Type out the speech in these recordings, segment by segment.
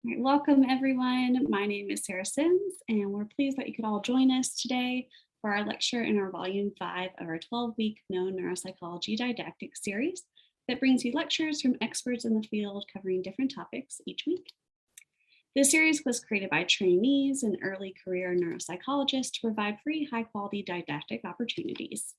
All right, welcome everyone. My name is Sarah Sims, and we're pleased that you could all join us today for our lecture in our Volume 5 of our 12-week Known Neuropsychology Didactic series that brings you lectures from experts in the field covering different topics each week. This series was created by trainees and early career neuropsychologists to provide free, high-quality didactic opportunities.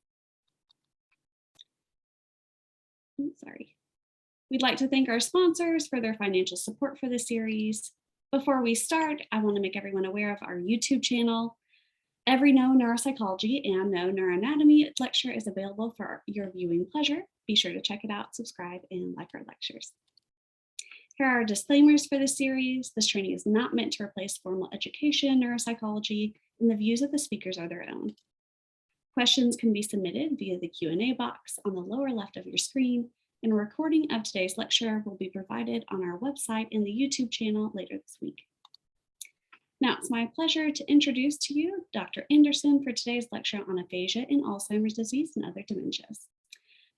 We'd like to thank our sponsors for their financial support for the series. Before we start, I want to make everyone aware of our YouTube channel. Every Know Neuropsychology and Know Neuroanatomy lecture is available for your viewing pleasure. Be sure to check it out, subscribe, and like our lectures. Here are our disclaimers for this series. This training is not meant to replace formal education in neuropsychology, and the views of the speakers are their own. Questions can be submitted via the Q&A box on the lower left of your screen, and a recording of today's lecture will be provided on our website and the YouTube channel later this week. Now, it's my pleasure to introduce to you Dr. Anderson for today's lecture on aphasia in Alzheimer's disease and other dementias.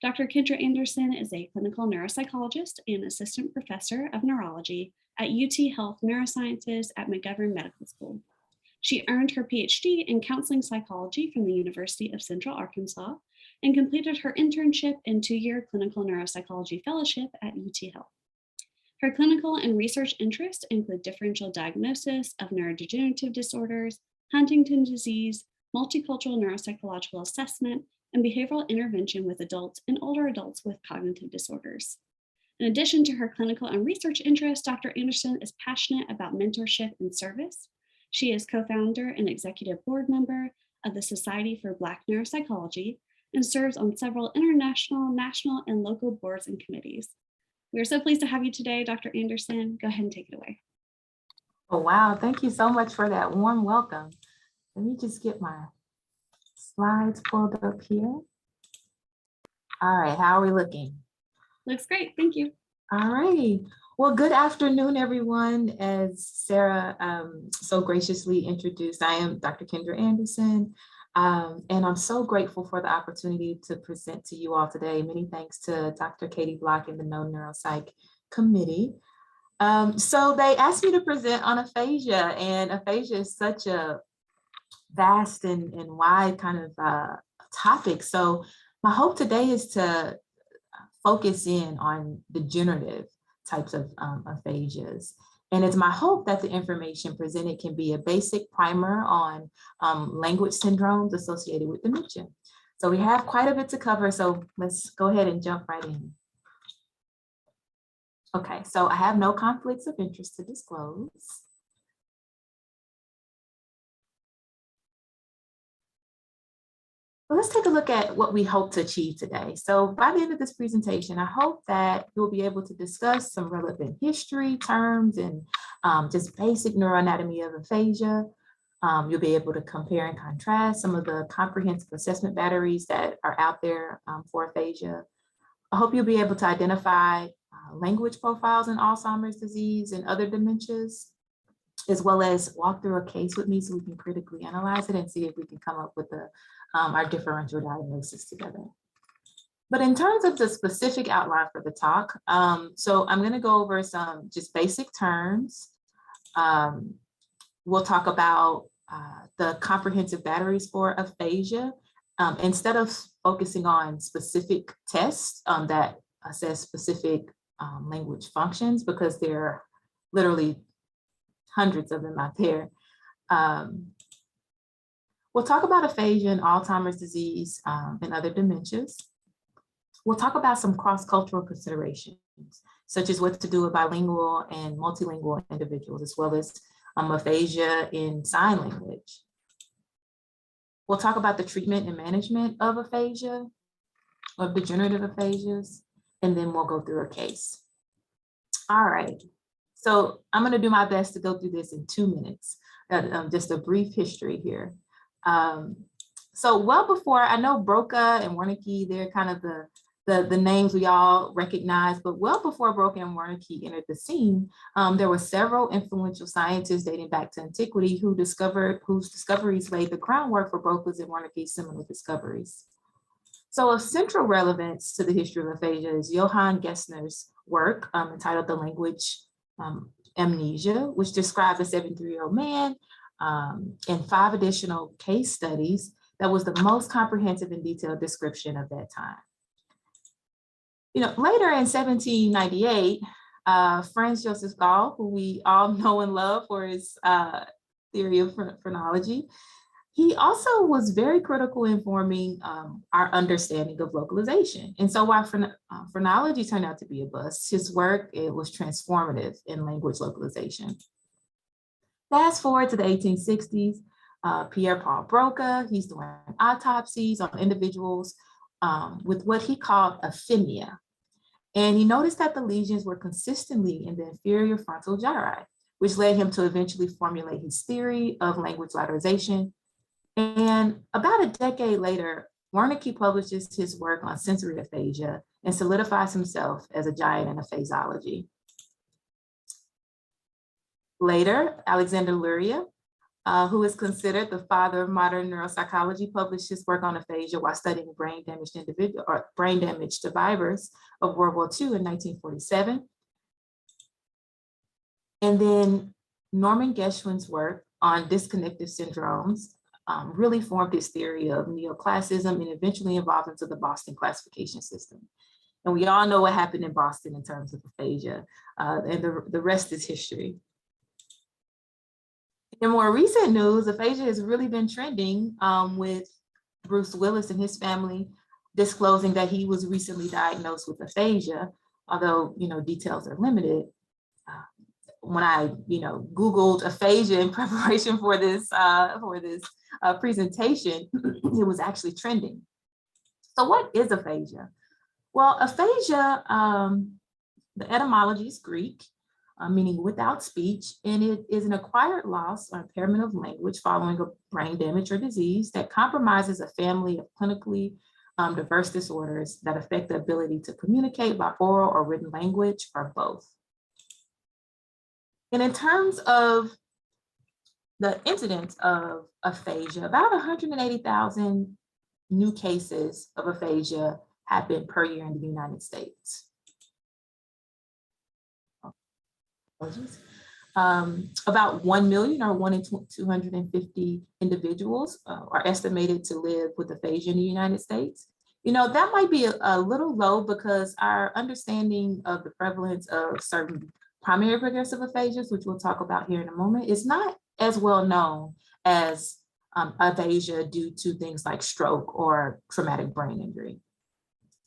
Dr. Kendra Anderson is a clinical neuropsychologist and assistant professor of neurology at UT Health Neurosciences at McGovern Medical School. She earned her PhD in counseling psychology from the University of Central Arkansas and completed her internship and 2-year clinical neuropsychology fellowship at UT Health. Her clinical and research interests include differential diagnosis of neurodegenerative disorders, Huntington's disease, multicultural neuropsychological assessment, and behavioral intervention with adults and older adults with cognitive disorders. In addition to her clinical and research interests, Dr. Anderson is passionate about mentorship and service. She is co-founder and executive board member of the Society for Black Neuropsychology and serves on several international, national, and local boards and committees. We are so pleased to have you today, Dr. Anderson. Go ahead and take it away. Oh, wow. Thank you so much for that warm welcome. Let me just get my slides pulled up here. All right, how are we looking? Looks great, thank you. All righty. Well, good afternoon, everyone. As Sarah so graciously introduced, I am Dr. Kendra Anderson, and I'm so grateful for the opportunity to present to you all today. Many thanks to Dr. Katie Block and the Known Neuropsych Committee. So they asked me to present on aphasia, and aphasia is such a vast and wide kind of topic. So my hope today is to focus in on degenerative types of aphasias. And it's my hope that the information presented can be a basic primer on language syndromes associated with dementia. So we have quite a bit to cover, so let's go ahead and jump right in. Okay, so I have no conflicts of interest to disclose. Well, let's take a look at what we hope to achieve today. So by the end of this presentation, I hope that you'll be able to discuss some relevant history, terms, and just basic neuroanatomy of aphasia. You'll be able to compare and contrast some of the comprehensive assessment batteries that are out there for aphasia. I hope you'll be able to identify language profiles in Alzheimer's disease and other dementias, as well as walk through a case with me so we can critically analyze it and see if we can come up with our differential diagnosis together. But in terms of the specific outline for the talk, so I'm going to go over some just basic terms. We'll talk about the comprehensive batteries for aphasia. Instead of focusing on specific tests that assess specific language functions, because there are literally hundreds of them out there. We'll talk about aphasia and Alzheimer's disease and other dementias. We'll talk about some cross-cultural considerations, such as what to do with bilingual and multilingual individuals, as well as aphasia in sign language. We'll talk about the treatment and management of aphasia, of degenerative aphasias, and then we'll go through a case. All right. So I'm going to do my best to go through this in 2 minutes, just a brief history here. So well before, I know Broca and Wernicke, they're kind of the names we all recognize, but well before Broca and Wernicke entered the scene, there were several influential scientists dating back to antiquity whose discoveries laid the groundwork for Broca's and Wernicke's seminal discoveries. So of central relevance to the history of aphasia is Johann Gessner's work entitled The Language Amnesia, which described a 73-year-old man, and 5 additional case studies that was the most comprehensive and detailed description of that time. Later in 1798, Franz Joseph Gall, who we all know and love for his theory of phrenology, he also was very critical in forming our understanding of localization. And so while phrenology turned out to be a bust, his work, it was transformative in language localization. Fast forward to the 1860s, Pierre Paul Broca, he's doing autopsies on individuals with what he called aphemia. And he noticed that the lesions were consistently in the inferior frontal gyri, which led him to eventually formulate his theory of language lateralization. And about a decade later, Wernicke publishes his work on sensory aphasia and solidifies himself as a giant in aphasiology. Later, Alexander Luria, who is considered the father of modern neuropsychology, published his work on aphasia while studying brain damaged survivors of World War II in 1947. And then Norman Geschwin's work on disconnective syndromes really formed his theory of neoclassicism and eventually evolved into the Boston classification system. And we all know what happened in Boston in terms of aphasia, and the rest is history. In more recent news, aphasia has really been trending with Bruce Willis and his family disclosing that he was recently diagnosed with aphasia, although details are limited. When I Googled aphasia in preparation for this presentation, it was actually trending. So what is aphasia? Well, aphasia, the etymology is Greek, meaning without speech, and it is an acquired loss or impairment of language following a brain damage or disease that compromises a family of clinically diverse disorders that affect the ability to communicate by oral or written language or both. And in terms of the incidence of aphasia, about 180,000 new cases of aphasia happen per year in the United States. About 1 million or 1 in 250 individuals are estimated to live with aphasia in the United States. That might be a little low because our understanding of the prevalence of certain primary progressive aphasias, which we'll talk about here in a moment, is not as well known as aphasia due to things like stroke or traumatic brain injury.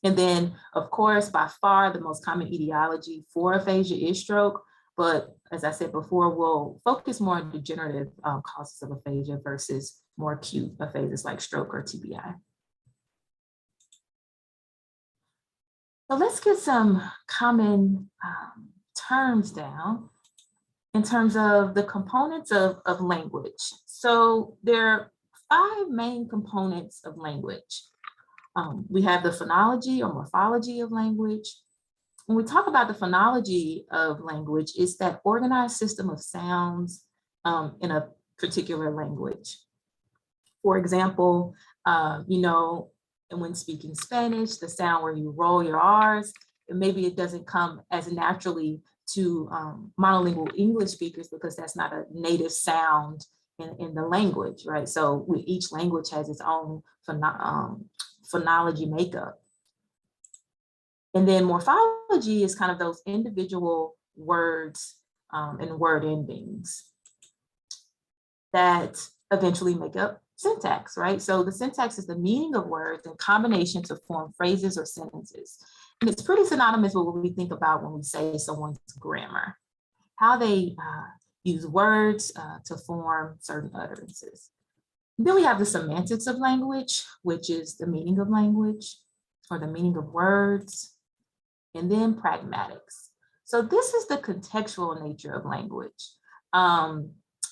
And then, of course, by far the most common etiology for aphasia is stroke. But as I said before, we'll focus more on degenerative causes of aphasia versus more acute aphasias like stroke or TBI. So let's get some common terms down in terms of the components of language. So there are 5 main components of language. We have the phonology or morphology of language. When we talk about the phonology of language, it's that organized system of sounds in a particular language. For example, when speaking Spanish, the sound where you roll your R's, and maybe it doesn't come as naturally to monolingual English speakers because that's not a native sound in the language, right? So each language has its own phonology makeup. And then morphology is kind of those individual words and word endings that eventually make up syntax, right? So the syntax is the meaning of words in combination to form phrases or sentences. And it's pretty synonymous with what we think about when we say someone's grammar, how they use words to form certain utterances. Then we have the semantics of language, which is the meaning of language or the meaning of words, and then pragmatics. So this is the contextual nature of language.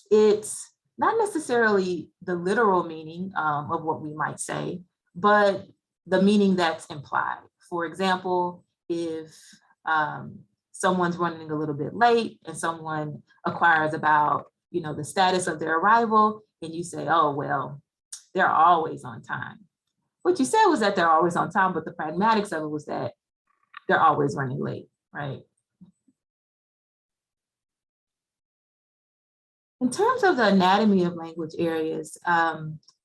It's not necessarily the literal meaning of what we might say, but the meaning that's implied. For example, if someone's running a little bit late and someone inquires about, the status of their arrival, and you say, oh, well, they're always on time. What you said was that they're always on time, but the pragmatics of it was that they're always running late, right? In terms of the anatomy of language areas,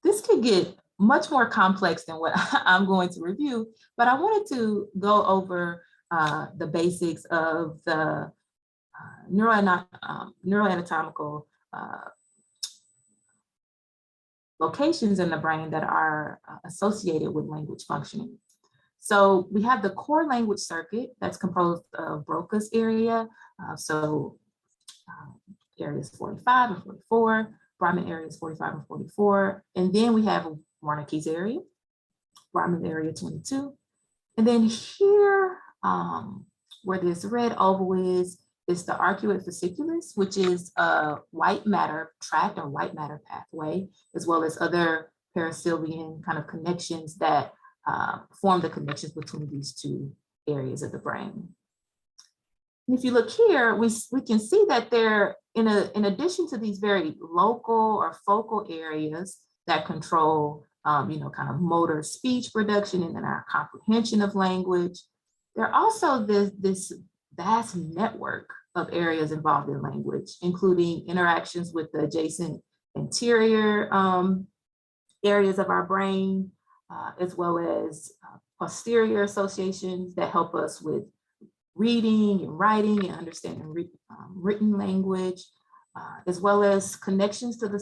this could get much more complex than what I'm going to review, but I wanted to go over the basics of the neuroanatomical locations in the brain that are associated with language functioning. So we have the core language circuit that's composed of Broca's area. Areas 45 and 44, Brodmann areas 45 and 44. And then we have Wernicke's area, Brodmann area 22. And then here, where this red oval is the arcuate fasciculus, which is a white matter tract or white matter pathway, as well as other parasylvian kind of connections that form the connections between these two areas of the brain. And if you look here, we can see that there, in addition to these very local or focal areas that control, kind of motor speech production and then our comprehension of language, there are also this vast network of areas involved in language, including interactions with the adjacent anterior areas of our brain, as well as posterior associations that help us with reading and writing and understanding written language, as well as connections to the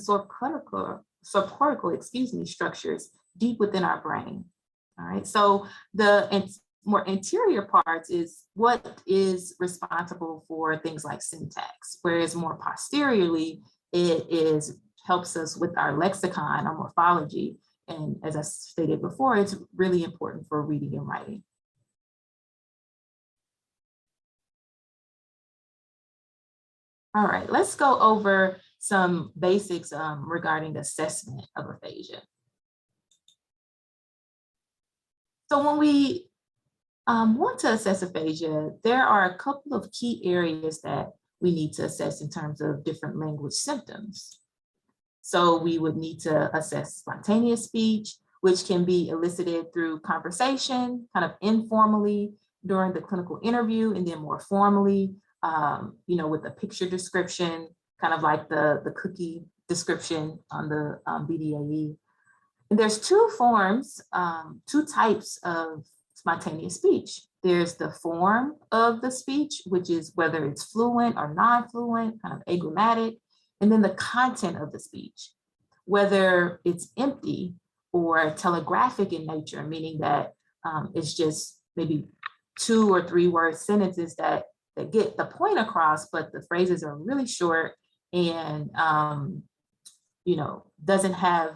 subcortical structures deep within our brain. All right, so the more anterior parts is what is responsible for things like syntax, whereas more posteriorly, it helps us with our lexicon or morphology. And as I stated before, it's really important for reading and writing. All right, let's go over some basics regarding assessment of aphasia. So when we want to assess aphasia, there are a couple of key areas that we need to assess in terms of different language symptoms. So we would need to assess spontaneous speech, which can be elicited through conversation, kind of informally during the clinical interview, and then more formally, with a picture description, kind of like the cookie description on the BDAE. And there's two forms, two types of spontaneous speech. There's the form of the speech, which is whether it's fluent or non-fluent, kind of agrammatic, and then the content of the speech, whether it's empty or telegraphic in nature, meaning that it's just maybe 2 or 3 word sentences that get the point across, but the phrases are really short and, doesn't have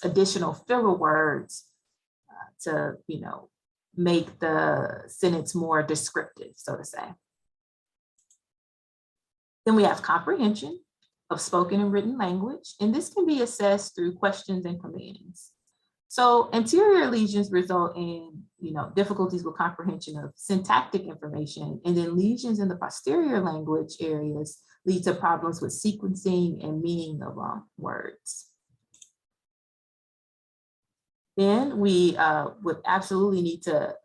additional filler words to, make the sentence more descriptive, so to say. Then we have comprehension of spoken and written language, and this can be assessed through questions and commands. So anterior lesions result in, difficulties with comprehension of syntactic information, and then lesions in the posterior language areas lead to problems with sequencing and meaning of words. Then we would absolutely need to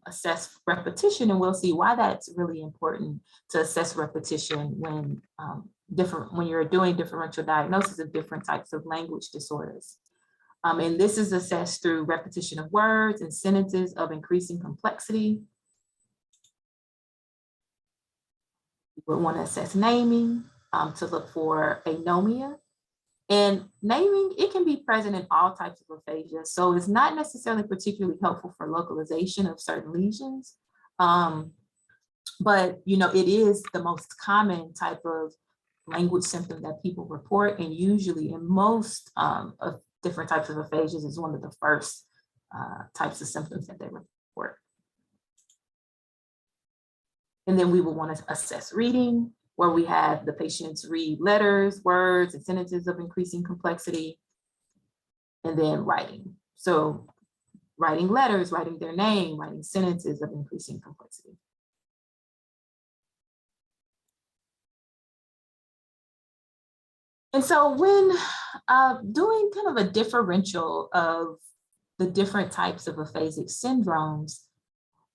assess repetition, and we'll see why that's really important to assess repetition when you're doing differential diagnosis of different types of language disorders. And this is assessed through repetition of words and sentences of increasing complexity. We would want to assess naming to look for anomia. And naming, it can be present in all types of aphasia, so it's not necessarily particularly helpful for localization of certain lesions. But it is the most common type of language symptom that people report, and usually in most of different types of aphasias is one of the first types of symptoms that they report. And then we will want to assess reading, where we have the patients read letters, words, and sentences of increasing complexity, and then writing. So writing letters, writing their name, writing sentences of increasing complexity. And so when doing kind of a differential of the different types of aphasic syndromes,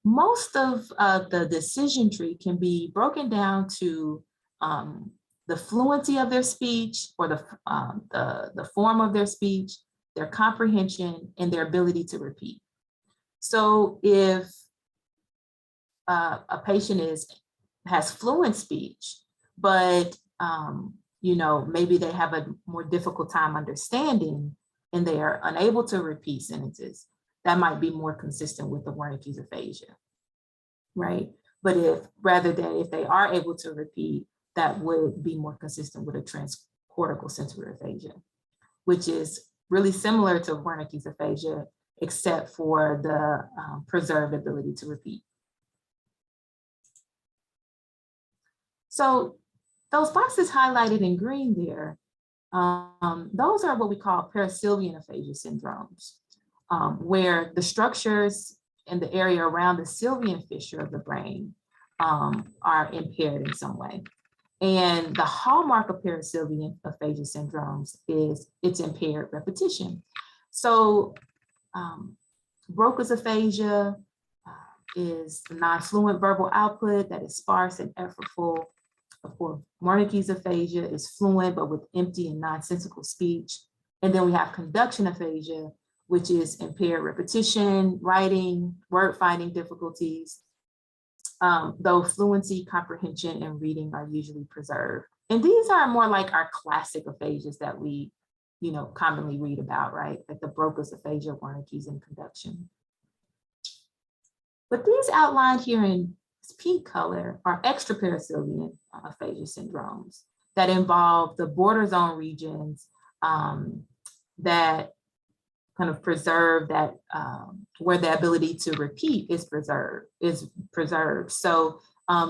most of the decision tree can be broken down to the fluency of their speech, or the form of their speech, their comprehension, and their ability to repeat. So if a patient has fluent speech, but maybe they have a more difficult time understanding and they are unable to repeat sentences, that might be more consistent with the Wernicke's aphasia, right? But if they are able to repeat, that would be more consistent with a transcortical sensory aphasia, which is really similar to Wernicke's aphasia, except for the preserved ability to repeat. So those boxes highlighted in green there, those are what we call parasylvian aphasia syndromes, where the structures in the area around the sylvian fissure of the brain are impaired in some way. And the hallmark of parasylvian aphasia syndromes is its impaired repetition. So Broca's aphasia is non-fluent verbal output that is sparse and effortful. Of course, Wernicke's aphasia is fluent, but with empty and nonsensical speech. And then we have conduction aphasia, which is impaired repetition, writing, word finding difficulties, though fluency, comprehension, and reading are usually preserved. And these are more like our classic aphasias that we, commonly read about, right? Like the Broca's aphasia, Wernicke's, and conduction. But these outlined here in pink color are extraparasylvian aphasia syndromes that involve the border zone regions that kind of preserve that, where the ability to repeat is preserved. So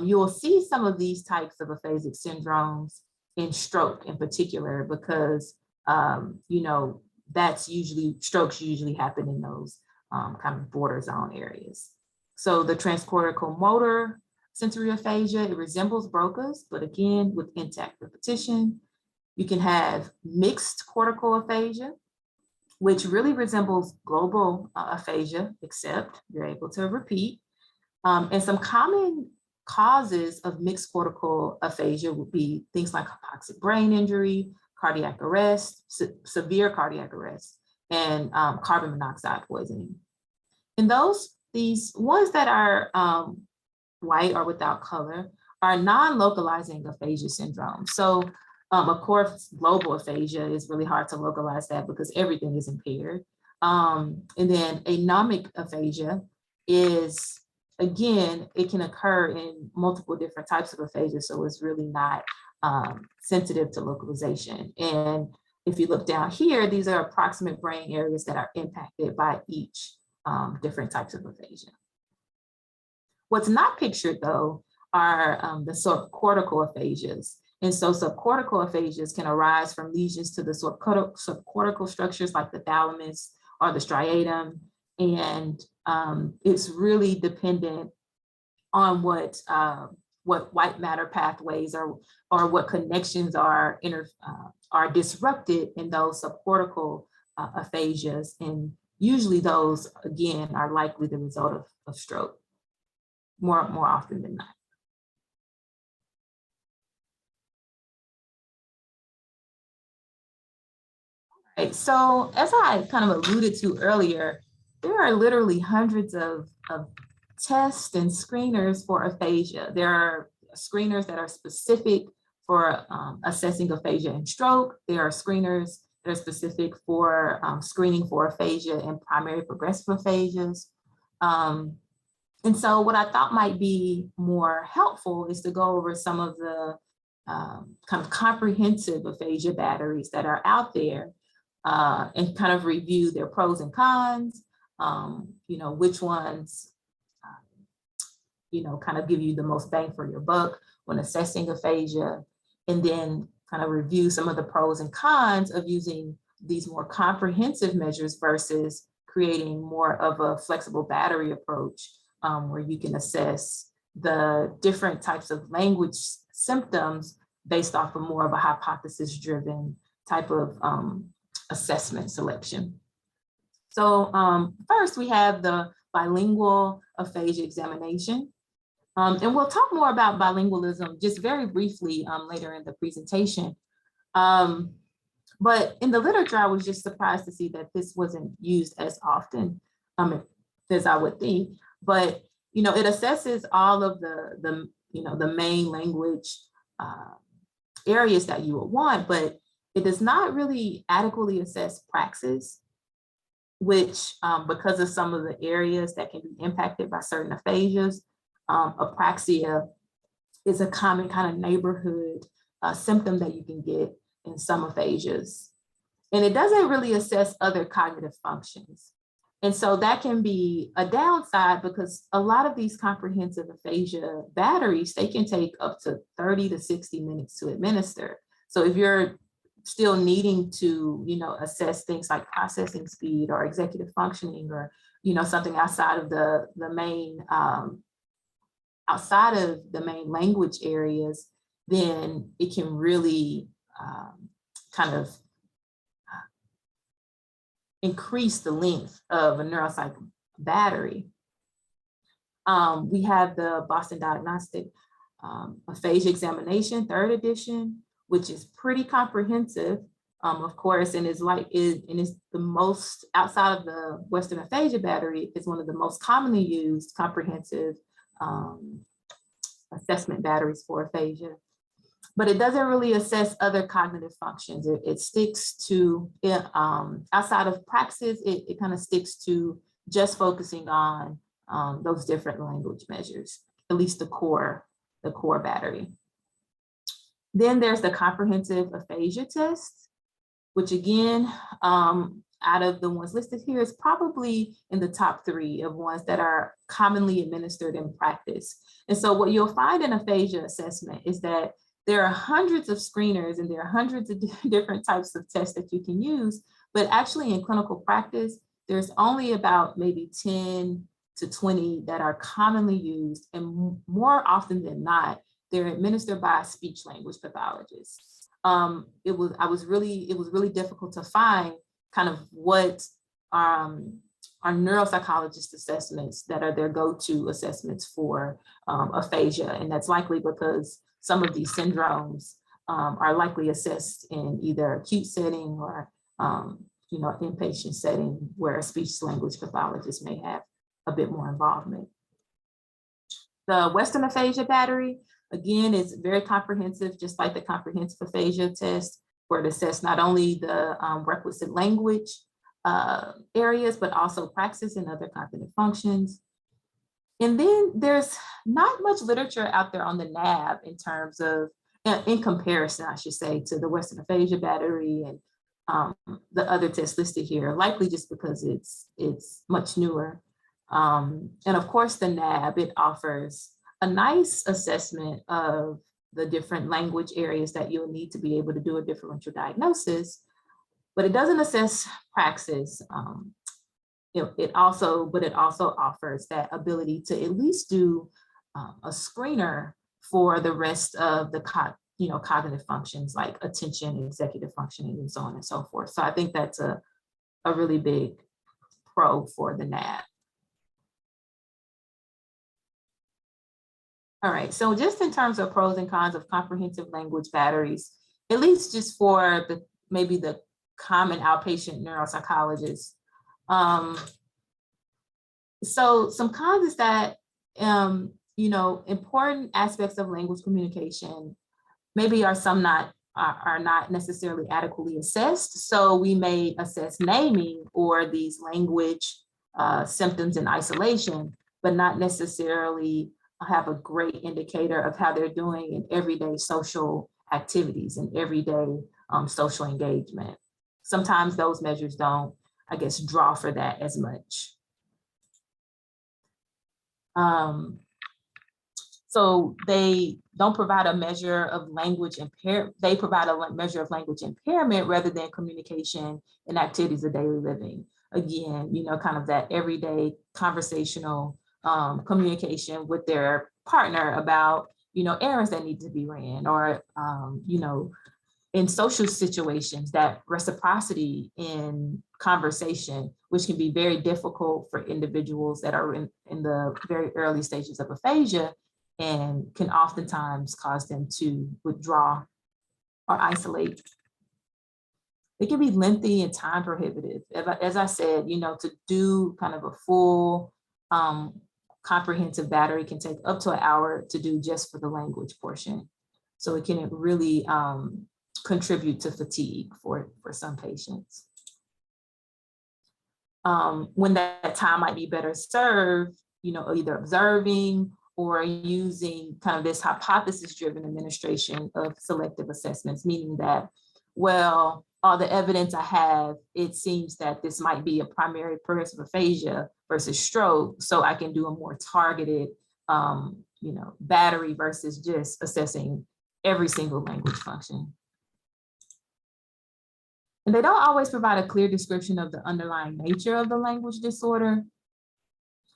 you'll see some of these types of aphasic syndromes in stroke in particular, because strokes usually happen in those kind of border zone areas. So the transcortical motor sensory aphasia, it resembles Broca's, but again, with intact repetition. You can have mixed cortical aphasia, which really resembles global aphasia, except you're able to repeat. And some common causes of mixed cortical aphasia would be things like hypoxic brain injury, cardiac arrest, severe cardiac arrest, and carbon monoxide poisoning. And these ones that are white or without color are non-localizing aphasia syndrome. So of course, global aphasia is really hard to localize that because everything is impaired. And then anomic aphasia is, again, it can occur in multiple different types of aphasia, so it's really not sensitive to localization. And if you look down here, these are approximate brain areas that are impacted by each different types of aphasia. What's not pictured, though, are the subcortical aphasias. And so subcortical aphasias can arise from lesions to the subcortical structures like the thalamus or the striatum. And it's really dependent on what white matter pathways or what connections are disrupted in those subcortical aphasias. And usually those, again, are likely the result of stroke more often than not. Right, so as I kind of alluded to earlier, there are literally hundreds of tests and screeners for aphasia. There are screeners that are specific for assessing aphasia in stroke. There are screeners that are specific for screening for aphasia and primary progressive aphasias. And so what I thought might be more helpful is to go over some of the kind of comprehensive aphasia batteries that are out there and kind of review their pros and cons, which ones, kind of give you the most bang for your buck when assessing aphasia, and then kind of review some of the pros and cons of using these more comprehensive measures versus creating more of a flexible battery approach where you can assess the different types of language symptoms based off of more of a hypothesis-driven type of assessment selection. So first we have the bilingual aphasia examination. And we'll talk more about bilingualism just very briefly later in the presentation. But in the literature, I was just surprised to see that this wasn't used as often as I would think. But it assesses all of the main language areas that you would want, but it does not really adequately assess praxis, which because of some of the areas that can be impacted by certain aphasias, apraxia is a common kind of neighborhood symptom that you can get in some aphasias. And it doesn't really assess other cognitive functions. And so that can be a downside because a lot of these comprehensive aphasia batteries, they can take up to 30 to 60 minutes to administer. So if you're still needing to, assess things like processing speed or executive functioning or, something outside of the main language areas, then it can really kind of increase the length of a neuropsych battery. We have the Boston Diagnostic Aphasia Examination, 3rd edition, which is pretty comprehensive, of course, and is the most, outside of the Western Aphasia battery, is one of the most commonly used comprehensive assessment batteries for aphasia. But it doesn't really assess other cognitive functions. It sticks to, outside of praxis, it kind of sticks to just focusing on those different language measures, at least the core battery. Then there's the comprehensive aphasia test, which again, out of the ones listed here, is probably in the top 3 of ones that are commonly administered in practice. And so what you'll find in aphasia assessment is that there are hundreds of screeners and there are hundreds of different types of tests that you can use, but actually in clinical practice, there's only about maybe 10 to 20 that are commonly used, and more often than not, they're administered by speech language pathologists. It was really difficult to find kind of what are neuropsychologist assessments that are their go-to assessments for aphasia, and that's likely because some of these syndromes are likely assessed in either acute setting or inpatient setting where a speech language pathologist may have a bit more involvement. The Western Aphasia Battery, again, is very comprehensive, just like the comprehensive aphasia test, where it assesses not only the requisite language areas, but also praxis and other cognitive functions. And then there's not much literature out there on the NAB in terms of, in comparison, I should say, to the Western Aphasia Battery and the other tests listed here, likely just because it's much newer. And of course, the NAB, it offers a nice assessment of the different language areas that you'll need to be able to do a differential diagnosis, but it doesn't assess praxis. It also offers that ability to at least do a screener for the rest of the cognitive functions like attention, executive functioning, and so on and so forth. So I think that's a really big pro for the NAB. All right, so just in terms of pros and cons of comprehensive language batteries, at least just for maybe the common outpatient neuropsychologist. So some cons is that, important aspects of language communication maybe are not necessarily adequately assessed. So we may assess naming or these language symptoms in isolation, but not necessarily have a great indicator of how they're doing in everyday social activities and everyday social engagement. Sometimes those measures don't, I guess, draw for that as much. So they don't provide a measure of language impairment. They provide a measure of language impairment rather than communication and activities of daily living. Again, kind of that everyday conversational communication with their partner about, errands that need to be ran, or, in social situations, that reciprocity in conversation, which can be very difficult for individuals that are in the very early stages of aphasia, and can oftentimes cause them to withdraw or isolate. It can be lengthy and time prohibitive. As I said, to do kind of a full comprehensive battery can take up to an hour to do just for the language portion. So it can really contribute to fatigue for some patients. When that time might be better served, either observing or using kind of this hypothesis-driven administration of selective assessments, meaning that, well, all the evidence I have, it seems that this might be a primary progressive aphasia versus stroke, so I can do a more targeted, battery versus just assessing every single language function. And they don't always provide a clear description of the underlying nature of the language disorder.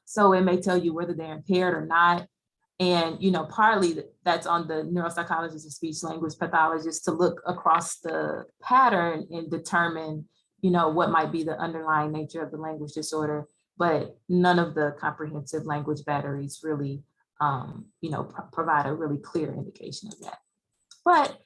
So it may tell you whether they're impaired or not. And, partly that's on the neuropsychologist and speech language pathologist to look across the pattern and determine, what might be the underlying nature of the language disorder. But none of the comprehensive language batteries really, provide a really clear indication of that. But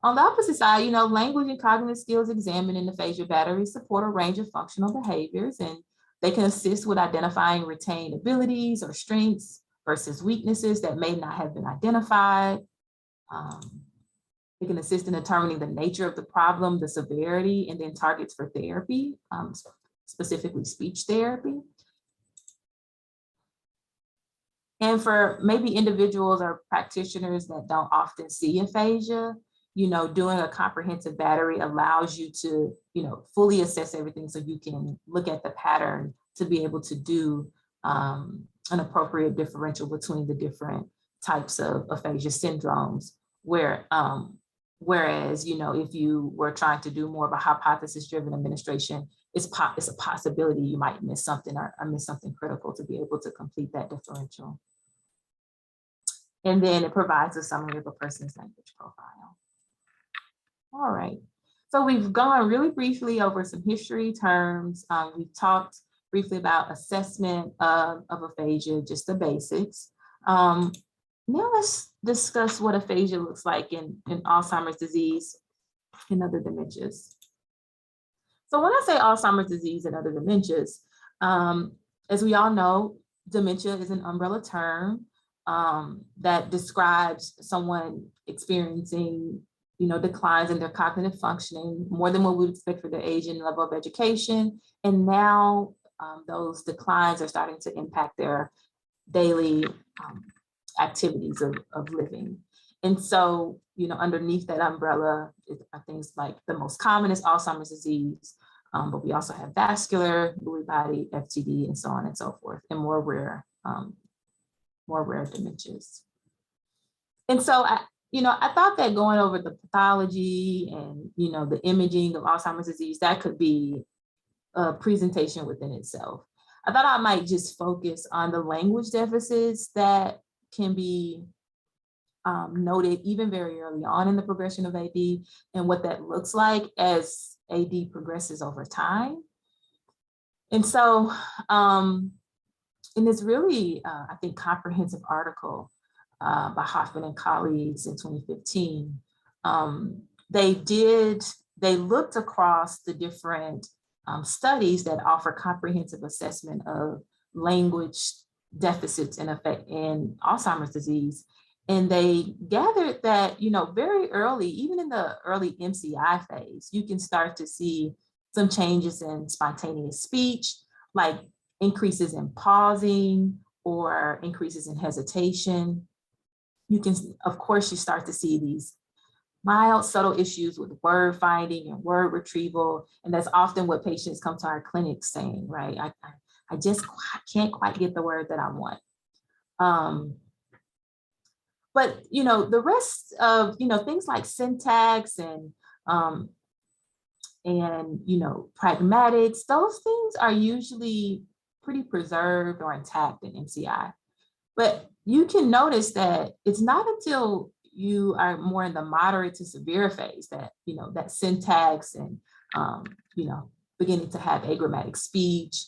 on the opposite side, language and cognitive skills examined in the aphasia battery support a range of functional behaviors, and they can assist with identifying retained abilities or strengths versus weaknesses that may not have been identified. It can assist in determining the nature of the problem, the severity, and then targets for therapy, specifically speech therapy. And for maybe individuals or practitioners that don't often see aphasia, doing a comprehensive battery allows you to, fully assess everything so you can look at the pattern to be able to do an appropriate differential between the different types of aphasia syndromes, whereas, if you were trying to do more of a hypothesis-driven administration, it's a possibility you might miss something or miss something critical to be able to complete that differential. And then it provides a summary of a person's language profile. All right, so we've gone really briefly over some history terms. We've talked briefly about assessment of aphasia, just the basics. Now let's discuss what aphasia looks like in Alzheimer's disease and other dementias. So when I say Alzheimer's disease and other dementias, as we all know, dementia is an umbrella term that describes someone experiencing declines in their cognitive functioning more than what we would expect for their age and level of education. And now those declines are starting to impact their daily activities of living. And so, underneath that umbrella are things like the most common is Alzheimer's disease, but we also have vascular, Lewy body, FTD, and so on and so forth, and more rare dementias. And so I thought that going over the pathology and, the imaging of Alzheimer's disease, that could be a presentation within itself. I thought I might just focus on the language deficits that can be noted even very early on in the progression of AD and what that looks like as AD progresses over time. And so in this really, I think, comprehensive article by Hoffman and colleagues in 2015, they looked across the different studies that offer comprehensive assessment of language deficits in Alzheimer's disease. And they gathered that, very early, even in the early MCI phase, you can start to see some changes in spontaneous speech, like increases in pausing or increases in hesitation. You can, of course, you start to see these mild, subtle issues with word finding and word retrieval. And that's often what patients come to our clinics saying, right? I just can't quite get the word that I want. But, the rest of, things like syntax and pragmatics, those things are usually pretty preserved or intact in MCI. But you can notice that it's not until you are more in the moderate to severe phase that, that syntax and, beginning to have agrammatic speech,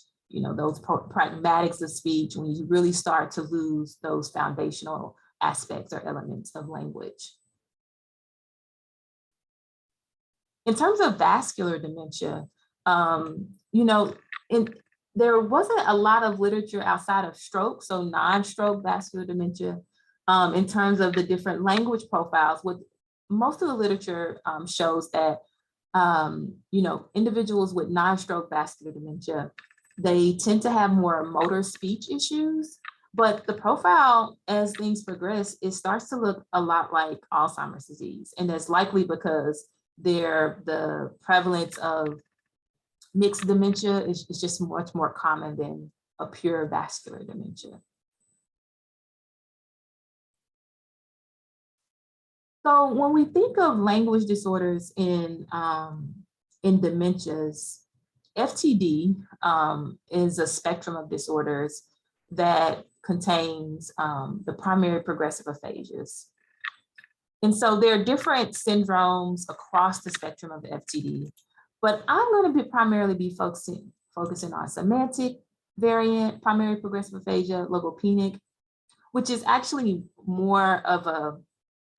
those pragmatics of speech, when you really start to lose those foundational aspects or elements of language. In terms of vascular dementia, there wasn't a lot of literature outside of stroke, so non-stroke vascular dementia, in terms of the different language profiles. With most of the literature shows that individuals with non-stroke vascular dementia, they tend to have more motor speech issues, but the profile as things progress, it starts to look a lot like Alzheimer's disease. And that's likely because the prevalence of mixed dementia is just much more common than a pure vascular dementia. So when we think of language disorders in dementias, FTD is a spectrum of disorders that contains the primary progressive aphasias. And so there are different syndromes across the spectrum of the FTD, but I'm going to primarily be focusing on semantic variant, primary progressive aphasia, logopenic, which is actually more of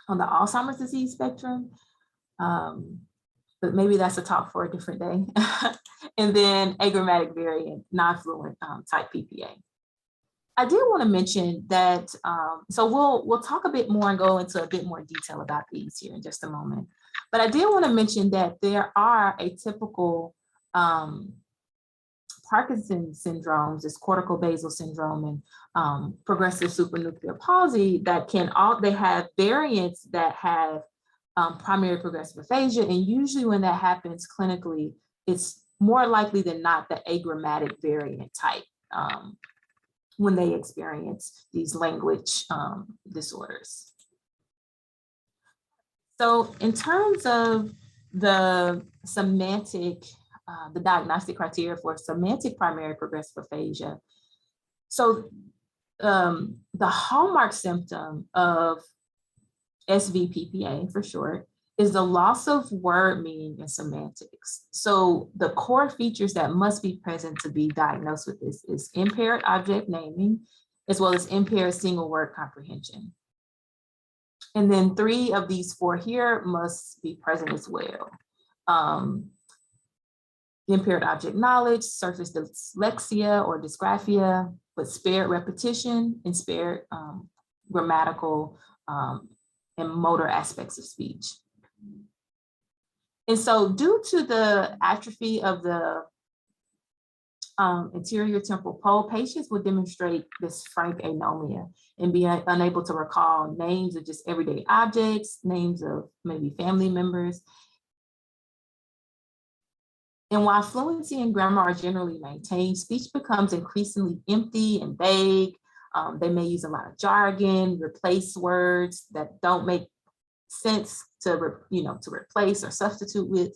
on the Alzheimer's disease spectrum, but maybe that's a talk for a different day. And then agrammatic variant, non-fluent type PPA. I did want to mention that, so we'll talk a bit more and go into a bit more detail about these here in just a moment. But I did want to mention that there are atypical Parkinson's syndromes, this cortical basal syndrome and progressive supranuclear palsy that they have variants that have primary progressive aphasia. And usually when that happens clinically, it's more likely than not the agrammatic variant type when they experience these language disorders. So in terms of the semantic, the diagnostic criteria for semantic primary progressive aphasia, so the hallmark symptom of SVPPA for short is the loss of word meaning and semantics. So the core features that must be present to be diagnosed with this is impaired object naming, as well as impaired single word comprehension. And then 3 of these 4 here must be present as well. Impaired object knowledge, surface dyslexia or dysgraphia, but spared repetition and spared grammatical and motor aspects of speech. And so due to the atrophy of the anterior temporal pole, patients would demonstrate this frank anomia and be unable to recall names of just everyday objects, names of maybe family members. And while fluency and grammar are generally maintained, speech becomes increasingly empty and vague. They may use a lot of jargon, replace words that don't make sense to replace or substitute with.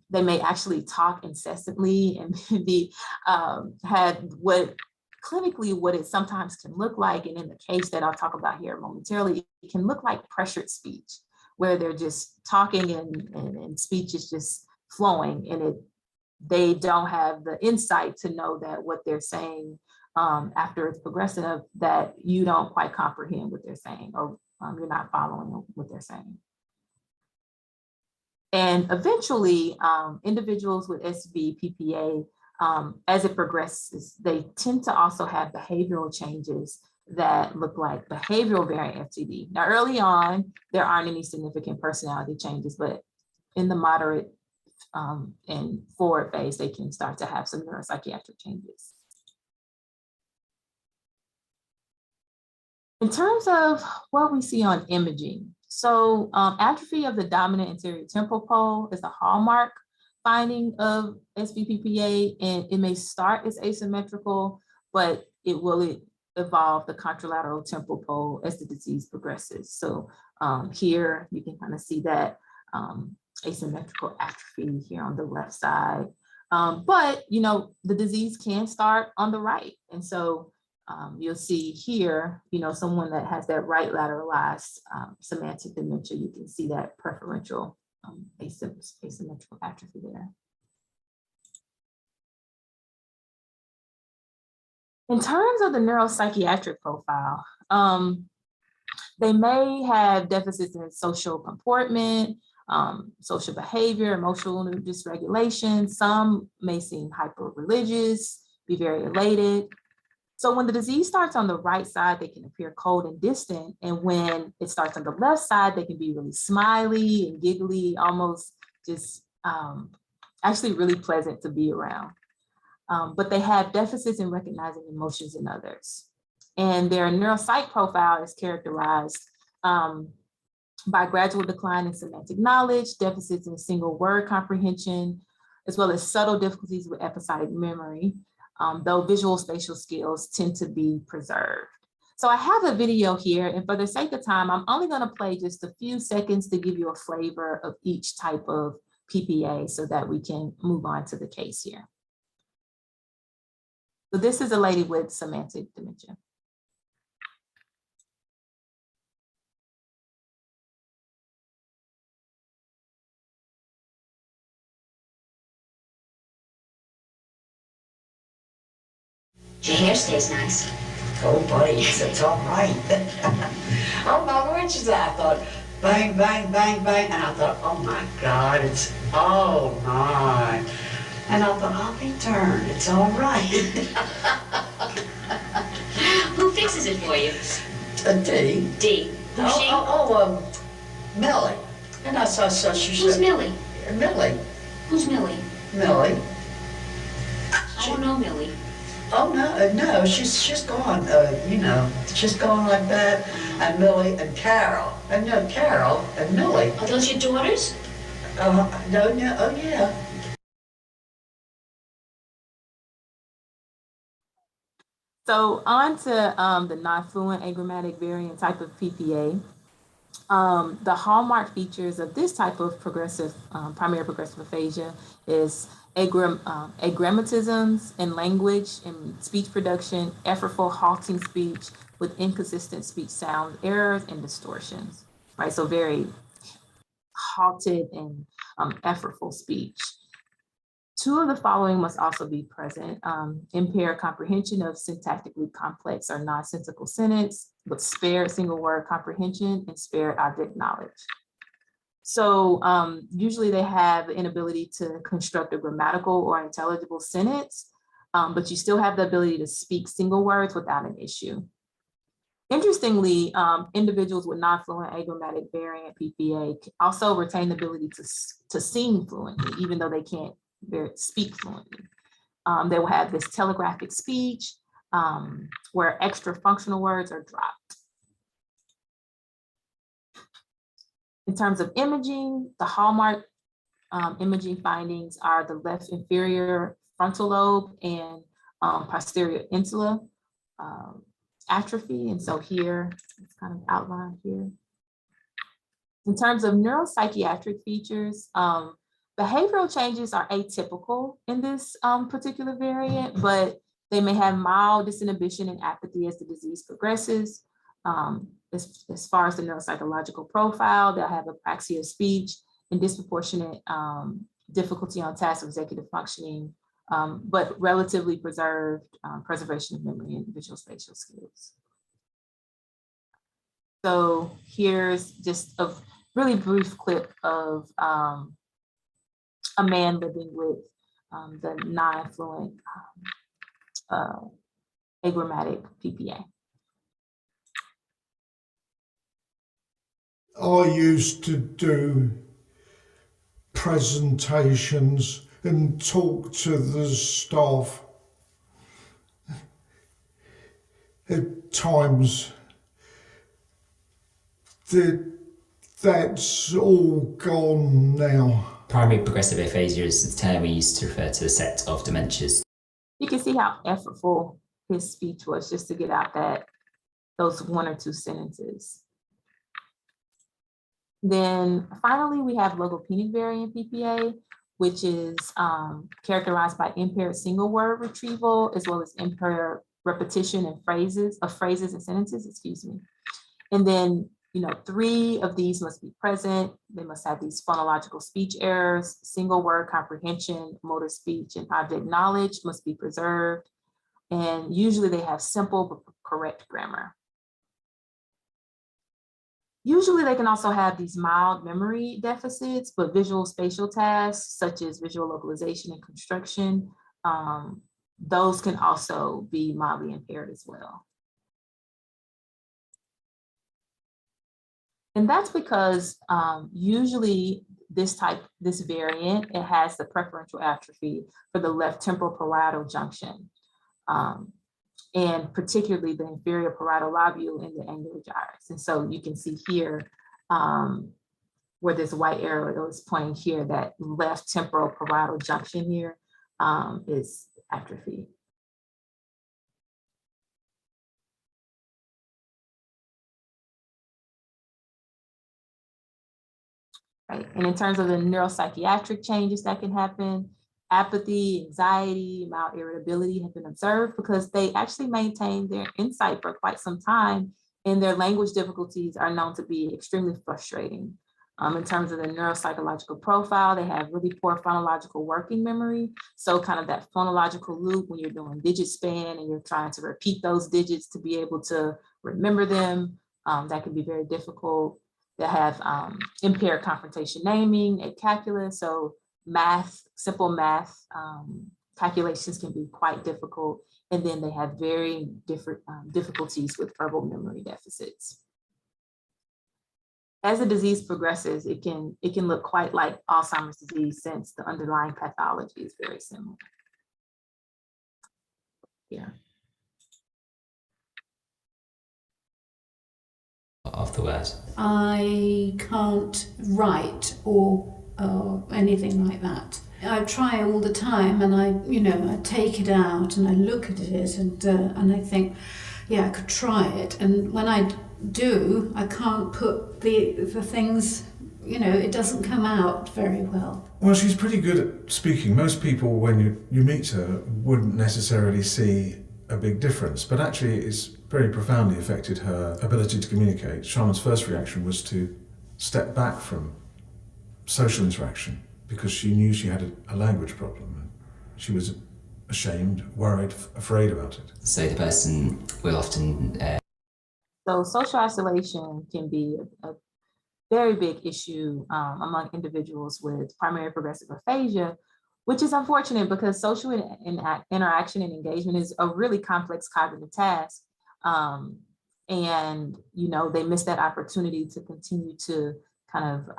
They may actually talk incessantly and maybe have what it sometimes can look like. And in the case that I'll talk about here momentarily, it can look like pressured speech, where they're just talking and speech is just flowing, and they don't have the insight to know that what they're saying after it's progressive, that you don't quite comprehend what they're saying, or you're not following what they're saying. And eventually, individuals with SVPPA, as it progresses, they tend to also have behavioral changes that look like behavioral variant FTD. Now, early on, there aren't any significant personality changes, but in the moderate and forward phase, they can start to have some neuropsychiatric changes. In terms of what we see on imaging, so atrophy of the dominant anterior temporal pole is a hallmark finding of SVPPA, and it may start as asymmetrical, but it will evolve the contralateral temporal pole as the disease progresses. So here you can kind of see that asymmetrical atrophy here on the left side. But the disease can start on the right, and so you'll see here, someone that has that right lateralized semantic dementia, you can see that preferential asymmetrical atrophy there. In terms of the neuropsychiatric profile, They may have deficits in social comportment, social behavior, emotional dysregulation. Some may seem hyper-religious, be very elated. So when the disease starts on the right side, they can appear cold and distant. And when it starts on the left side, they can be really smiley and giggly, almost just actually really pleasant to be around. But they have deficits in recognizing emotions in others. And their neuropsych profile is characterized by gradual decline in semantic knowledge, deficits in single word comprehension, as well as subtle difficulties with episodic memory, though visual spatial skills tend to be preserved. So I have a video here, and for the sake of time, I'm only going to play just a few seconds to give you a flavor of each type of PPA so that we can move on to the case here. So this is a lady with semantic dementia. Your hair stays nice. Oh, buddy, it's all right. Oh, my witches, I thought, bang, bang, bang, bang. And I thought, oh my God, oh my. And I thought, I'll be darned, it's all right. Who fixes it for you? D. D. Who's she? Millie. And I saw she Who's said, Millie? Millie. Who's Millie? Millie. I don't know Millie. Oh, no, she's gone, she's gone like that. And Millie and Carol. And no, Carol and Millie. Are those your daughters? No, oh, yeah. So on to the non-fluent agrammatic variant type of PPA. The hallmark features of this type of progressive, primary progressive aphasia is agrammatisms in language and speech production, effortful halting speech with inconsistent speech sound errors and distortions, right? So very halted and effortful speech. Two of the following must also be present: impaired comprehension of syntactically complex or nonsensical sentence with spared single word comprehension and spared object knowledge. So usually they have the inability to construct a grammatical or intelligible sentence, but you still have the ability to speak single words without an issue. Interestingly, individuals with non-fluent agrammatic variant PPA also retain the ability to sing fluently, even though they can't speak fluently. They will have this telegraphic speech where extra functional words are dropped. In terms of imaging, the hallmark imaging findings are the left inferior frontal lobe and posterior insula atrophy. And so here, it's kind of outlined here. In terms of neuropsychiatric features, behavioral changes are atypical in this particular variant, but they may have mild disinhibition and apathy as the disease progresses. As far as the neuropsychological profile, they'll have apraxia of speech and disproportionate difficulty on tasks of executive functioning, but relatively preserved preservation of memory and visual spatial skills. So here's just a really brief clip of a man living with the non-fluent agrammatic PPA. I used to do presentations and talk to the staff. At times, that's all gone now. Primary progressive aphasia is the term we use to refer to the set of dementias. You can see how effortful his speech was just to get out those one or two sentences. Then finally, we have logopenic variant PPA, which is characterized by impaired single word retrieval, as well as impaired repetition and phrases and sentences, excuse me. And then, 3 of these must be present. They must have these phonological speech errors, single word comprehension, motor speech, and object knowledge must be preserved. And usually they have simple but correct grammar. Usually they can also have these mild memory deficits, but visual spatial tasks such as visual localization and construction, those can also be mildly impaired as well. And that's because usually this variant, it has the preferential atrophy for the left temporal parietal junction, and particularly the inferior parietal lobule and the angular gyrus. And so you can see here where this white arrow is pointing here, that left temporal parietal junction here is atrophy. Right. And in terms of the neuropsychiatric changes that can happen, apathy, anxiety, mild irritability have been observed because they actually maintain their insight for quite some time, and their language difficulties are known to be extremely frustrating. In terms of the neuropsychological profile, they have really poor phonological working memory. So kind of that phonological loop when you're doing digit span and you're trying to repeat those digits to be able to remember them, that can be very difficult. They have impaired confrontation naming and calculus. So math, simple math calculations can be quite difficult. And then they have very different difficulties with verbal memory deficits. As the disease progresses, it can look quite like Alzheimer's disease since the underlying pathology is very similar. Yeah. Of the word. I can't write or anything like that. I try all the time, and I take it out and I look at it and I think, yeah, I could try it. And when I do, I can't put the things, it doesn't come out very well. Well, she's pretty good at speaking. Most people, when you meet her, wouldn't necessarily see a big difference, but actually it's very profoundly affected her ability to communicate. Charlotte's first reaction was to step back from social interaction because she knew she had a language problem. She was ashamed, worried, afraid about it. So the person will often... So social isolation can be a very big issue among individuals with primary progressive aphasia, which is unfortunate because social interaction and engagement is a really complex cognitive task. And, they miss that opportunity to continue to kind of,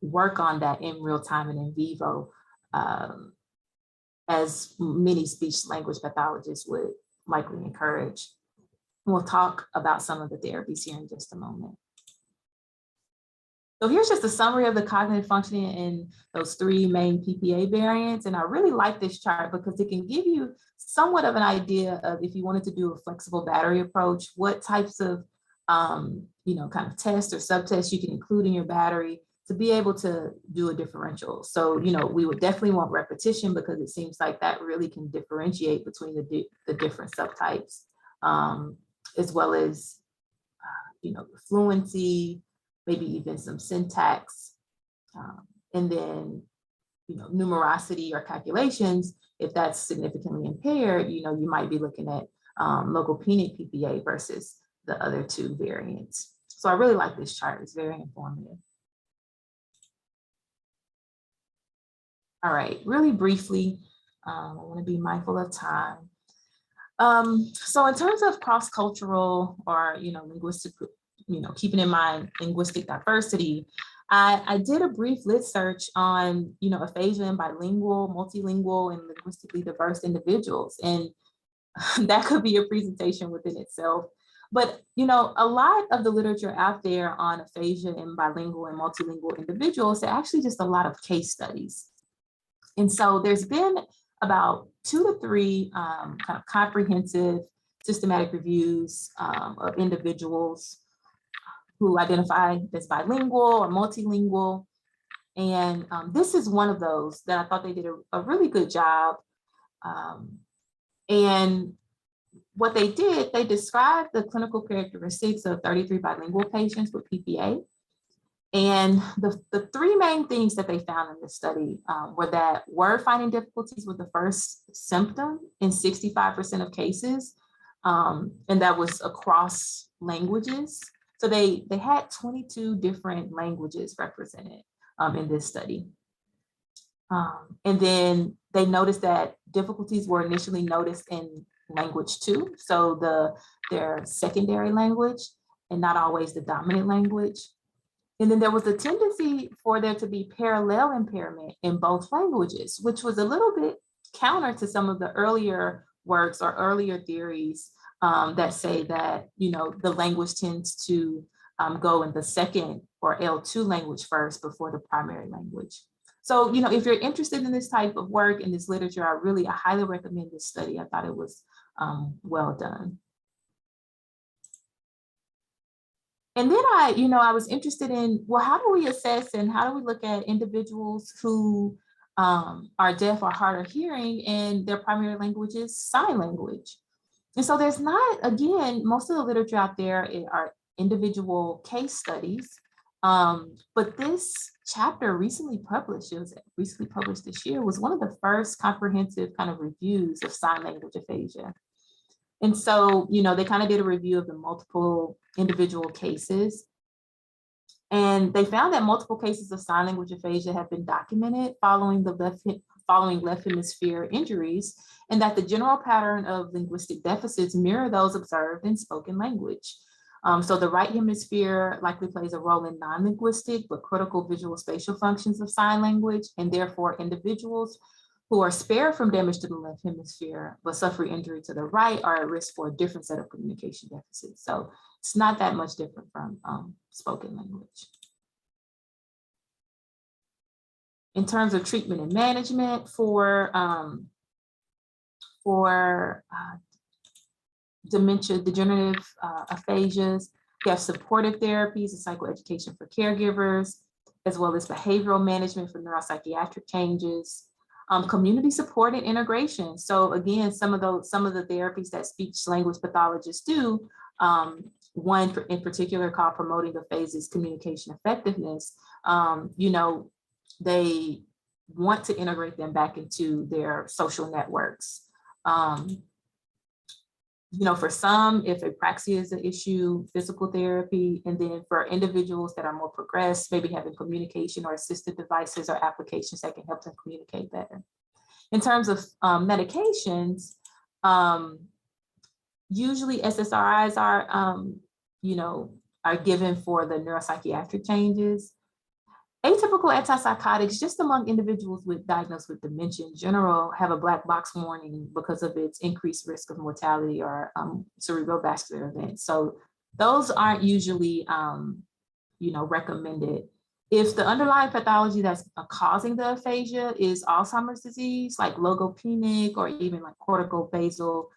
work on that in real time and in vivo, as many speech language pathologists would likely encourage. We'll talk about some of the therapies here in just a moment. So here's just a summary of the cognitive functioning in those three main PPA variants. And I really like this chart because it can give you somewhat of an idea of, if you wanted to do a flexible battery approach, what types of, kind of tests or subtests you can include in your battery to be able to do a differential. So, we would definitely want repetition because it seems like that really can differentiate between the different subtypes, as well as, fluency, maybe even some syntax, and then, numerosity or calculations. If that's significantly impaired, you might be looking at logopenic PPA versus the other two variants. So I really like this chart. It's very informative. All right, really briefly, I want to be mindful of time. So in terms of cross-cultural or, linguistic, keeping in mind linguistic diversity, I did a brief lit search on, aphasia in bilingual, multilingual, and linguistically diverse individuals. And that could be a presentation within itself. But, a lot of the literature out there on aphasia in bilingual and multilingual individuals, they're actually just a lot of case studies. And so there's been about 2 to 3 kind of comprehensive systematic reviews of individuals who identify as bilingual or multilingual. And this is one of those that I thought they did a really good job. And what they did, they described the clinical characteristics of 33 bilingual patients with PPA. And the 3 main things that they found in this study were that word finding difficulties were the first symptom in 65% of cases. And that was across languages. So they had 22 different languages represented in this study. And then they noticed that difficulties were initially noticed in language 2, so their secondary language, and not always the dominant language. And then there was a tendency for there to be parallel impairment in both languages, which was a little bit counter to some of the earlier works or earlier theories that say that, the language tends to go in the second or L2 language first before the primary language. So, if you're interested in this type of work in this literature, I highly recommend this study. I thought it was well done. And then I was interested in, well, how do we assess and how do we look at individuals who are deaf or hard of hearing and their primary language is sign language? And so there's not, again, most of the literature out there are individual case studies. But this chapter recently published, it was recently published this year, was one of the first comprehensive kind of reviews of sign language aphasia. And so, they kind of did a review of the multiple individual cases. And they found that multiple cases of sign language aphasia have been documented following left hemisphere injuries, and that the general pattern of linguistic deficits mirror those observed in spoken language. So the right hemisphere likely plays a role in non-linguistic but critical visual spatial functions of sign language, and therefore individuals who are spared from damage to the left hemisphere but suffer injury to the right are at risk for a different set of communication deficits. So it's not that much different from spoken language. In terms of treatment and management for dementia, degenerative aphasias, we have supportive therapies and psychoeducation for caregivers, as well as behavioral management for neuropsychiatric changes, community support and integration. So again, some of the therapies that speech language pathologists do, one in particular called Promoting Aphasia's Communication Effectiveness, they want to integrate them back into their social networks. For some, if apraxia is an issue, physical therapy, and then for individuals that are more progressed, maybe having communication or assistive devices or applications that can help them communicate better. In terms of medications, usually SSRIs are given for the neuropsychiatric changes. Atypical antipsychotics, just among individuals diagnosed with dementia in general, have a black box warning because of its increased risk of mortality or cerebrovascular events. So those aren't usually, recommended. If the underlying pathology that's causing the aphasia is Alzheimer's disease, like logopenic or even like corticobasal,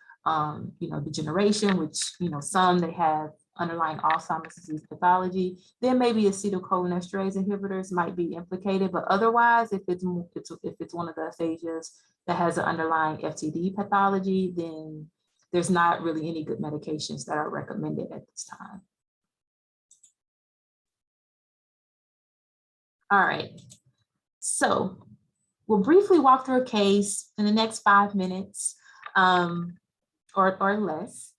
degeneration, which, some they have underlying Alzheimer's disease pathology, then maybe acetylcholinesterase inhibitors might be implicated. But otherwise, if it's one of the aphasias that has an underlying FTD pathology, then there's not really any good medications that are recommended at this time. All right, so we'll briefly walk through a case in the next 5 minutes or less.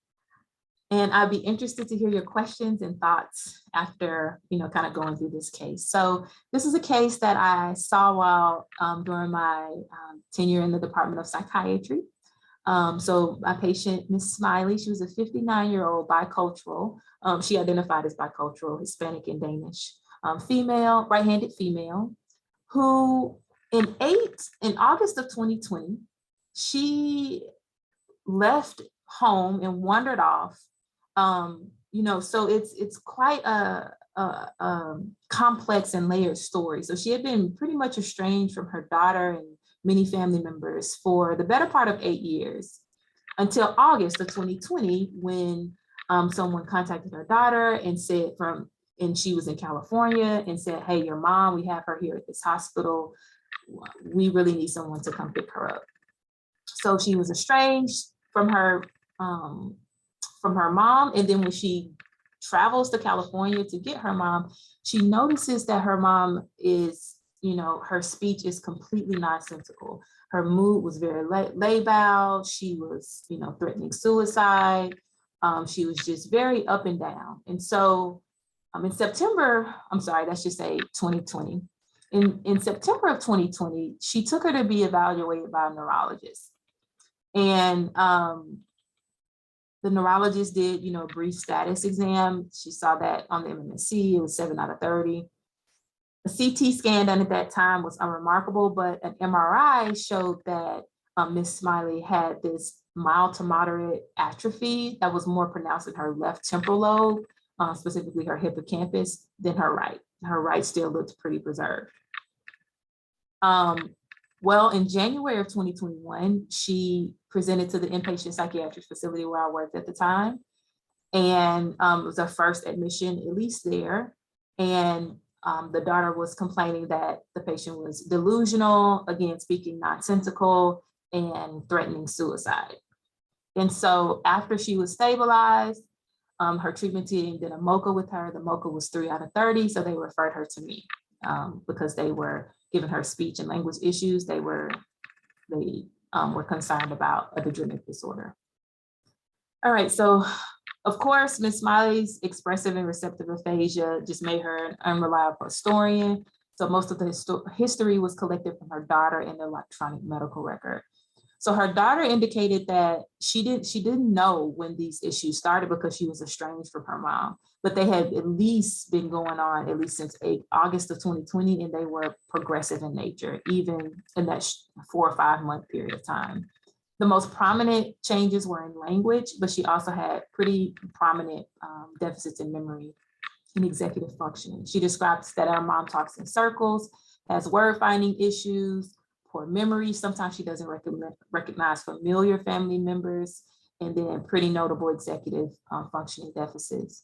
And I'd be interested to hear your questions and thoughts after, kind of going through this case. So this is a case that I saw while during my tenure in the Department of Psychiatry. So my patient, Ms. Smiley, she was a 59-year-old bicultural. She identified as bicultural, Hispanic and Danish, female, right-handed female, who in August of 2020, she left home and wandered off. So it's quite a complex and layered story. So she had been pretty much estranged from her daughter and many family members for the better part of 8 years, until August of 2020, when someone contacted her daughter and said and she was in California, and said, "Hey, your mom, we have her here at this hospital. We really need someone to come pick her up." So she was estranged from her mom. And then when she travels to California to get her mom, she notices that her mom is, her speech is completely nonsensical. Her mood was very labile. She was, threatening suicide. She was just very up and down. And so In September, I'm sorry, let's just say 2020. In September of 2020, she took her to be evaluated by a neurologist. And the neurologist did, a brief status exam. She saw that on the MMSE, it was 7 out of 30. A CT scan done at that time was unremarkable, but an MRI showed that Miss Smiley had this mild to moderate atrophy that was more pronounced in her left temporal lobe, specifically her hippocampus, than her right. Her right still looked pretty preserved. Well, in January of 2021, she presented to the inpatient psychiatric facility where I worked at the time. And it was her first admission, at least there. And the daughter was complaining that the patient was delusional, again, speaking nonsensical and threatening suicide. And so after she was stabilized, her treatment team did a MOCA with her. The MOCA was 3 out of 30, so they referred her to me because they were giving her speech and language issues. They were concerned about a degenerative disorder. All right, so of course, Ms. Smiley's expressive and receptive aphasia just made her an unreliable historian. So most of the history was collected from her daughter in the electronic medical record. So her daughter indicated that she didn't know when these issues started because she was estranged from her mom, but they had at least been going on at least since August of 2020, and they were progressive in nature, even in that 4 or 5 month period of time. The most prominent changes were in language, but she also had pretty prominent deficits in memory and executive functioning. She describes that her mom talks in circles, has word finding issues, poor memory. Sometimes she doesn't recognize familiar family members, and then pretty notable executive functioning deficits.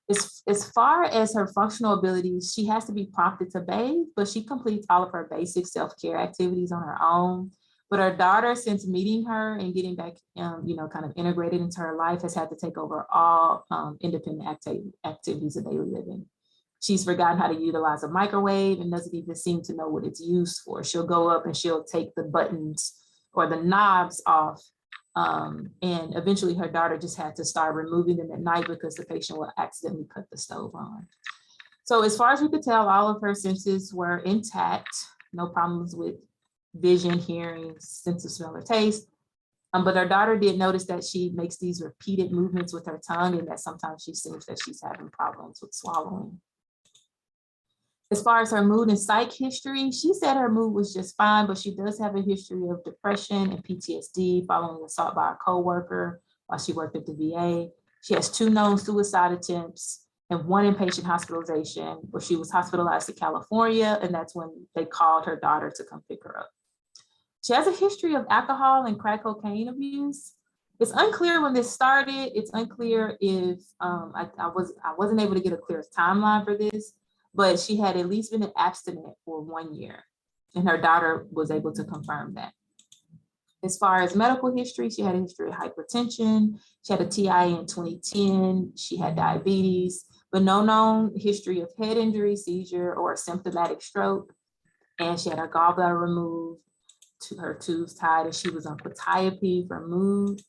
As far as her functional abilities, she has to be prompted to bathe, but she completes all of her basic self-care activities on her own. But her daughter, since meeting her and getting back, kind of integrated into her life, has had to take over all independent activities of daily living. She's forgotten how to utilize a microwave and doesn't even seem to know what it's used for. She'll go up and she'll take the buttons or the knobs off. And eventually her daughter just had to start removing them at night because the patient will accidentally cut the stove on. So as far as we could tell, all of her senses were intact, no problems with vision, hearing, sense of smell or taste. But her daughter did notice that she makes these repeated movements with her tongue and that sometimes she seems that she's having problems with swallowing. As far as her mood and psych history, she said her mood was just fine, but she does have a history of depression and PTSD following assault by a coworker while she worked at the VA. She has 2 known suicide attempts and 1 inpatient hospitalization where she was hospitalized to California, and that's when they called her daughter to come pick her up. She has a history of alcohol and crack cocaine abuse. It's unclear when this started. It's unclear if I wasn't able to get a clear timeline for this, but she had at least been abstinent for 1 year, and her daughter was able to confirm that. As far as medical history, she had a history of hypertension. She had a TI in 2010. She had diabetes, but no known history of head injury, seizure, or a symptomatic stroke. And she had her gallbladder removed, her tubes tied, and she was on quetiapine for mood.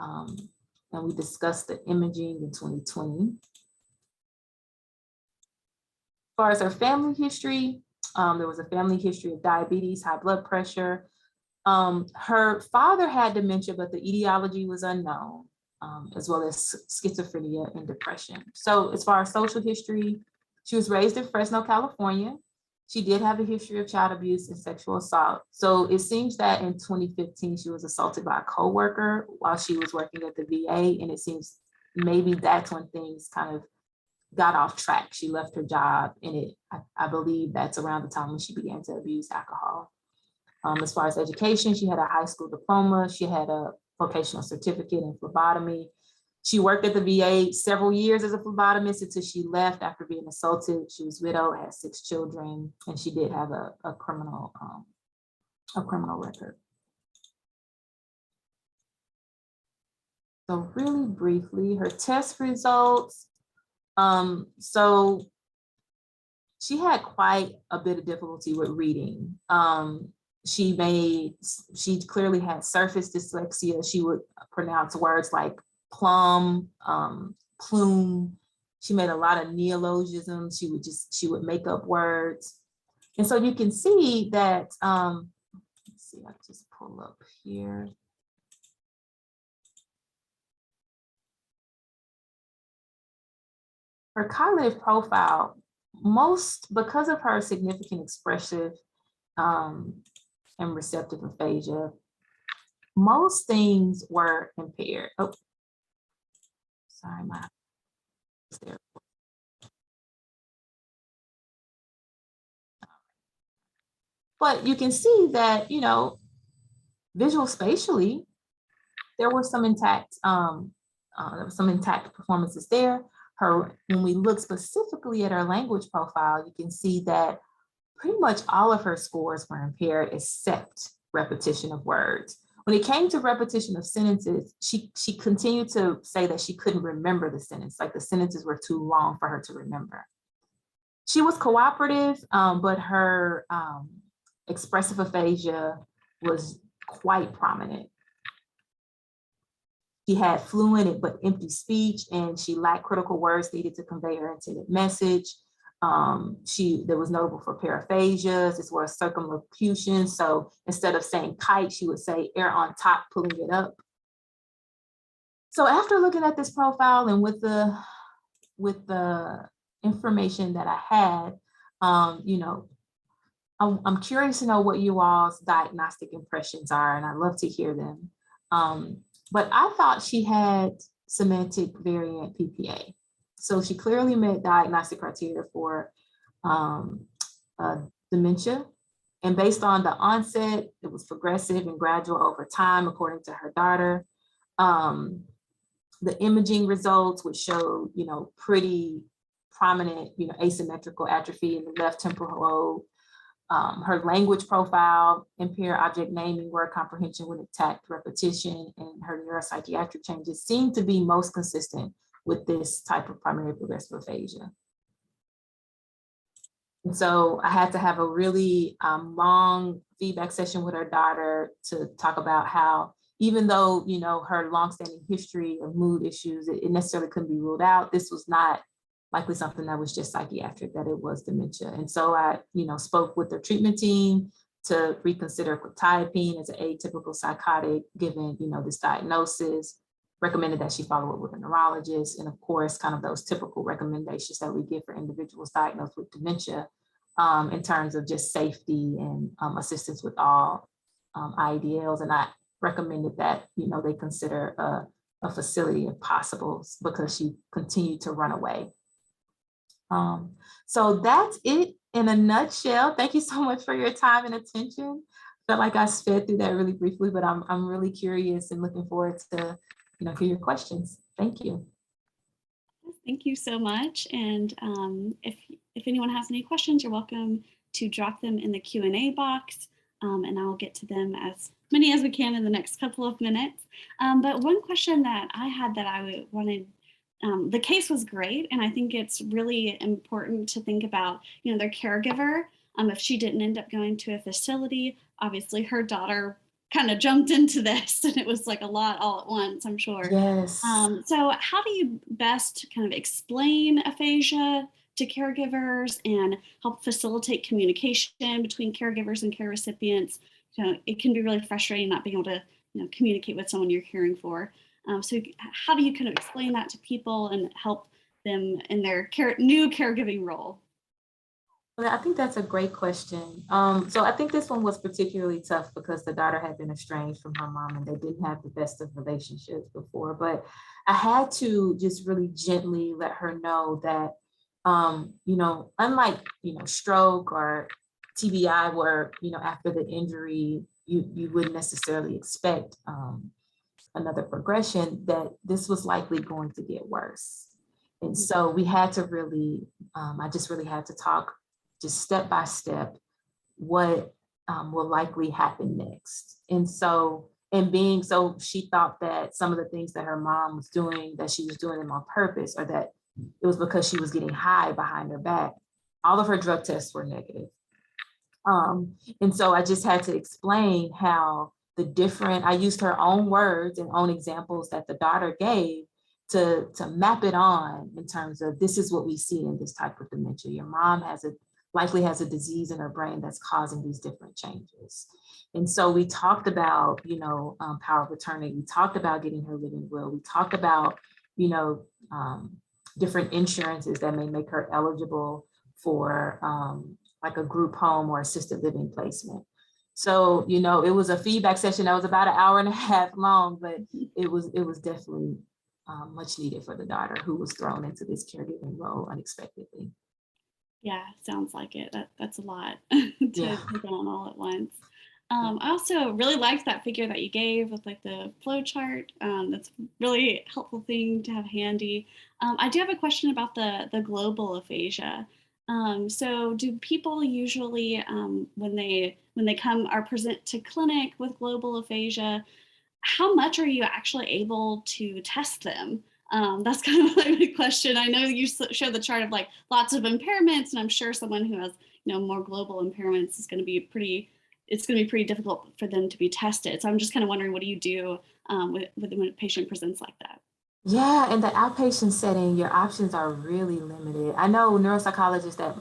And we discussed the imaging in 2020. As far as her family history, there was a family history of diabetes, high blood pressure. Her father had dementia, but the etiology was unknown, as well as schizophrenia and depression. So as far as social history, she was raised in Fresno, California. She did have a history of child abuse and sexual assault. So it seems that in 2015, she was assaulted by a coworker while she was working at the VA. And it seems maybe that's when things kind of got off track. She left her job, and I believe that's around the time when she began to abuse alcohol. As far as education, she had a high school diploma. She had a vocational certificate in phlebotomy. She worked at the VA several years as a phlebotomist until she left after being assaulted. She was widowed, had 6 children, and she did have a criminal record. So really briefly, her test results. So she had quite a bit of difficulty with reading. She clearly had surface dyslexia. She would pronounce words like plum, plume. She made a lot of neologisms. She would make up words. And so you can see that, let's see, I just pull up here. Her cognitive profile, because of her significant expressive and receptive aphasia, most things were impaired. Oh, sorry, my there. But you can see that, visual spatially, there were some intact, performances there. When we look specifically at her language profile, you can see that pretty much all of her scores were impaired except repetition of words. When it came to repetition of sentences, she continued to say that she couldn't remember the sentence, like the sentences were too long for her to remember. She was cooperative, but her expressive aphasia was quite prominent. She had fluent but empty speech, and she lacked critical words needed to convey her intended message. There was notable for paraphasias as well as circumlocution. So instead of saying kite, she would say air on top, pulling it up. So after looking at this profile and with the information that I had, I'm curious to know what you all's diagnostic impressions are, and I'd love to hear them. But I thought she had semantic variant PPA. So she clearly met diagnostic criteria for dementia. And based on the onset, it was progressive and gradual over time, according to her daughter. The imaging results would show, pretty prominent, asymmetrical atrophy in the left temporal lobe. Her language profile, impaired object naming, word comprehension with intact repetition, and her neuropsychiatric changes seem to be most consistent with this type of primary progressive aphasia. And so I had to have a really long feedback session with her daughter to talk about how, even though, her longstanding history of mood issues, it necessarily couldn't be ruled out. This was not likely something that was just psychiatric, that it was dementia. And so I, spoke with the treatment team to reconsider quetiapine as an atypical psychotic, given, this diagnosis, recommended that she follow up with a neurologist. And of course, kind of those typical recommendations that we give for individuals diagnosed with dementia in terms of just safety and assistance with all IDLs. And I recommended that, they consider a facility if possible, because she continued to run away. So that's it in a nutshell. Thank you so much for your time and attention. Felt like I sped through that really briefly, but I'm really curious and looking forward to, hear your questions. Thank you. Thank you so much. And if anyone has any questions, you're welcome to drop them in the Q&A box, and I'll get to them as many as we can in the next couple of minutes. But one question that I had that I wanted, the case was great, and I think it's really important to think about, their caregiver. If she didn't end up going to a facility, obviously her daughter kind of jumped into this, and it was like a lot all at once, I'm sure. Yes. So how do you best kind of explain aphasia to caregivers and help facilitate communication between caregivers and care recipients? It can be really frustrating not being able to, communicate with someone you're caring for. So how do you kind of explain that to people and help them in their new caregiving role? Well, I think that's a great question. So I think this one was particularly tough because the daughter had been estranged from her mom and they didn't have the best of relationships before. But I had to just really gently let her know that, unlike, stroke or TBI where, after the injury, you wouldn't necessarily expect another progression, that this was likely going to get worse. And so we had to really, I just really had to talk just step by step what will likely happen next. And so, she thought that some of the things that her mom was doing, that she was doing them on purpose, or that it was because she was getting high behind her back. All of her drug tests were negative. And so I just had to explain how I used her own words and own examples that the daughter gave, to map it on in terms of this is what we see in this type of dementia. Your mom likely has a disease in her brain that's causing these different changes. And so we talked about, power of attorney. We talked about getting her living will. We talked about, different insurances that may make her eligible for like a group home or assisted living placement. So, it was a feedback session that was about an hour and a half long, but it was definitely much needed for the daughter who was thrown into this caregiving role unexpectedly. Yeah, sounds like it. That's a lot to take on all at once. I also really liked that figure that you gave with like the flow chart. That's a really helpful thing to have handy. I do have a question about the global aphasia. So do people usually, when they are present to clinic with global aphasia, how much are you actually able to test them? That's kind of like the question. I know you show the chart of like lots of impairments, and I'm sure someone who has more global impairments is going to be pretty difficult for them to be tested. So I'm just kind of wondering, what do you do when a patient presents like that? Yeah, in the outpatient setting, your options are really limited. I know neuropsychologists that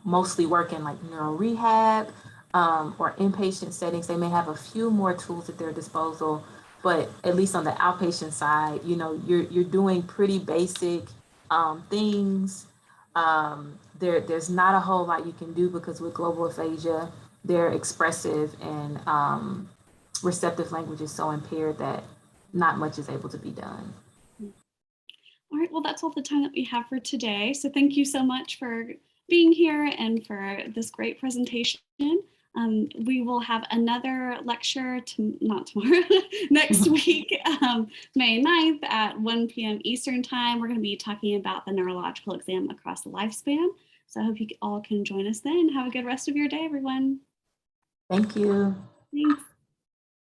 mostly work in like neuro rehab or inpatient settings, they may have a few more tools at their disposal, but at least on the outpatient side, you're doing pretty basic things. There's not a whole lot you can do because with global aphasia, their expressive and receptive language is so impaired that not much is able to be done. All right, well, that's all the time that we have for today. So thank you so much for being here and for this great presentation. We will have another lecture, not tomorrow, next week, May 9th at 1 p.m. Eastern time. We're going to be talking about the neurological exam across the lifespan. So I hope you all can join us then. Have a good rest of your day, everyone. Thank you. Thanks.